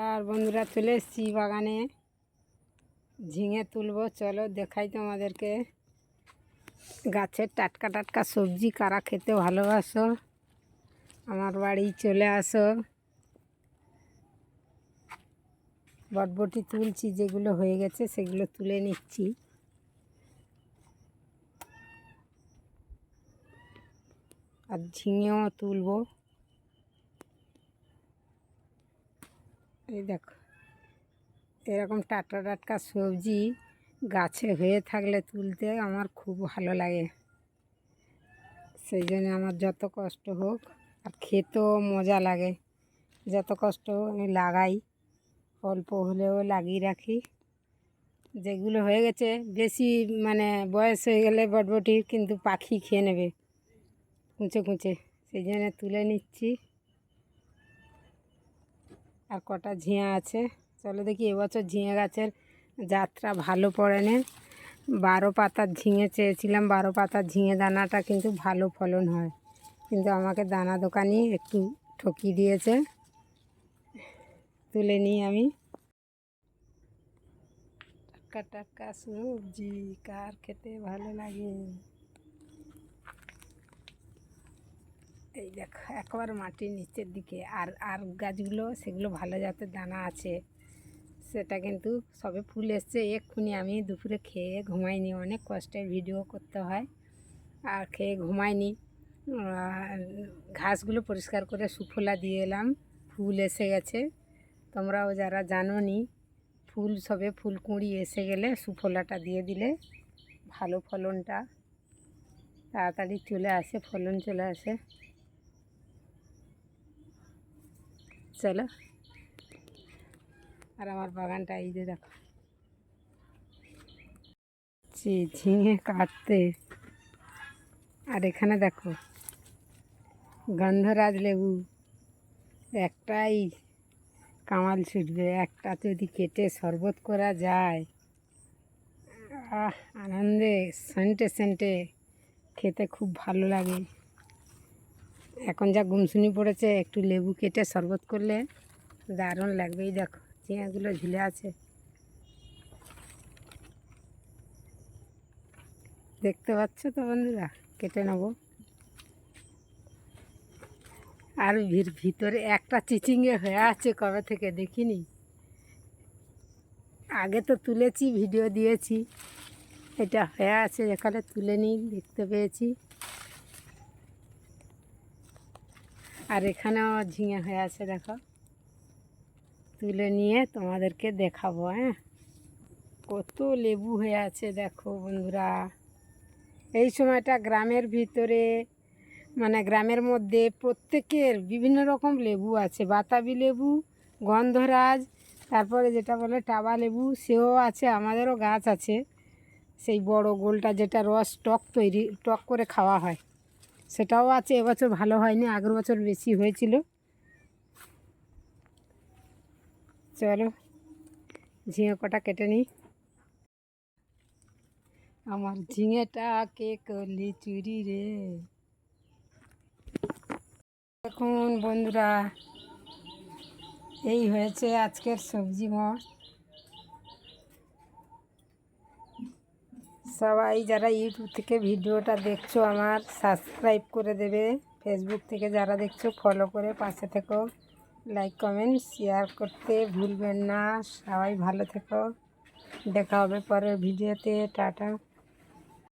আর বন্ধুরা চলে এসেছি বাগানে ঝিঙে তুলবো। চলো দেখাই তোমাদেরকে গাছের টাটকা টাটকা সবজি। কারা খেতে ভালোবাসো আমার বাড়ি চলে আসো। বটবটি তুলছি, যেগুলো হয়ে গেছে সেগুলো তুলে নিচ্ছি। আর ঝিঙেও তুলবো। এই দেখো, এরকম টাটকা টাটকা সবজি গাছে হয়ে থাকলে তুলতে আমার খুব ভালো লাগে। সেই জন্য আমার যত কষ্ট হোক আর খেতেও মজা লাগে। যত কষ্ট হোক আমি লাগাই, অল্প হলেও লাগিয়ে রাখি। যেগুলো হয়ে গেছে বেশি বয়স হয়ে গেলে বটবটির কিন্তু পাখি খেয়ে নেবে কুঁচে কুঁচে, সেই জন্য তুলে নিচ্ছি। আর কটা ঝিঙে আছে, চলো দেখি। এবছর ঝিঙে গাছের যাত্রা ভালো পড়েনি। 12 পাতার ঝিঙে চেয়েছিলাম, 12 পাতার ঝিঙে দানাটা কিন্তু ভালো ফলন হয়, কিন্তু আমাকে দানা দোকানি একটু ঠকিয়ে দিয়েছে। তুলে নিই আমি। টাটকা টাটকা সবজি কার খেতে ভালো লাগে। এই দেখো একবার মাটির নিচের দিকে আর আর গাছগুলো, সেগুলো ভালো জাতের দানা আছে। সেটা কিন্তু সবে ফুল এসছে। এক্ষুনি আমি দুপুরে খেয়ে ঘুমাইনি, অনেক কষ্টের ভিডিও করতে হয় আর খেয়ে ঘুমাইনি। ঘাসগুলো পরিষ্কার করে সুফলা দিয়ে এলাম, ফুল এসে গেছে। তোমরাও যারা জানো নি, ফুল সবে ফুলকুঁড়ি এসে গেলে সুফলাটা দিয়ে দিলে ভালো ফলনটা তাড়াতাড়ি চলে আসে, ফলন চলে আসে। চলো, আর আমার বাগানটা এই যে দেখো, ঝিঙে কাটতে। আর এখানে দেখো গন্ধরাজ লেবু, একটাই কামাল ছুটবে। একটা যদি কেটে শরবত করা যায়, আনন্দে সেন্টে সেন্টে খেতে খুব ভালো লাগে। এখন যা গুমসুনি পড়েছে, একটু লেবু কেটে শরবত করলে দারুণ লাগবে। এই দেখো ঝিঙেগুলো ঝুলে আছে, দেখতে পাচ্ছ তো বন্ধুরা? কেটে নেব। আর ভিতরে একটা চিচিঙ্গে হয়ে আছে, কবে থেকে দেখিনি। আগে তো তুলেছি, ভিডিও দিয়েছি। এটা হয়ে আছে, এখানে তুলে নিই, দেখতে পেয়েছি। আর এখানেও ঝিঙে হয়ে আছে, দেখো। তুলে নিয়ে তোমাদেরকে দেখাবো। হ্যাঁ, কত লেবু হয়ে আছে দেখো বন্ধুরা। এই সময়টা গ্রামের ভিতরে, গ্রামের মধ্যে প্রত্যেকের বিভিন্ন রকম লেবু আছে। বাতাবি লেবু, গন্ধরাজ, তারপরে যেটা বলে টাবা লেবু, সেও আছে। আমাদেরও গাছ আছে, সেই বড় গোলটা যেটা রস টক করে খাওয়া হয়, সেটাও আছে। এবছর ভালো হয়নি, আগের বছর বেশি হয়েছিল। চলো ঝিঙে কটা কেটে নিই। আমার ঝিঙেটা কে করলি চুরি রে। দেখুন বন্ধুরা, এই হয়েছে আজকের সবজি মোট। সবাই যারা ইউটিউব থেকে ভিডিওটা দেখছো আমার সাবস্ক্রাইব করে দেবে। ফেসবুক থেকে যারা দেখছো ফলো করে পাশে থেকো। লাইক কমেন্ট শেয়ার করতে ভুলবেন না। সবাই ভালো থেকো, দেখা হবে পরের ভিডিওতে। টাটা।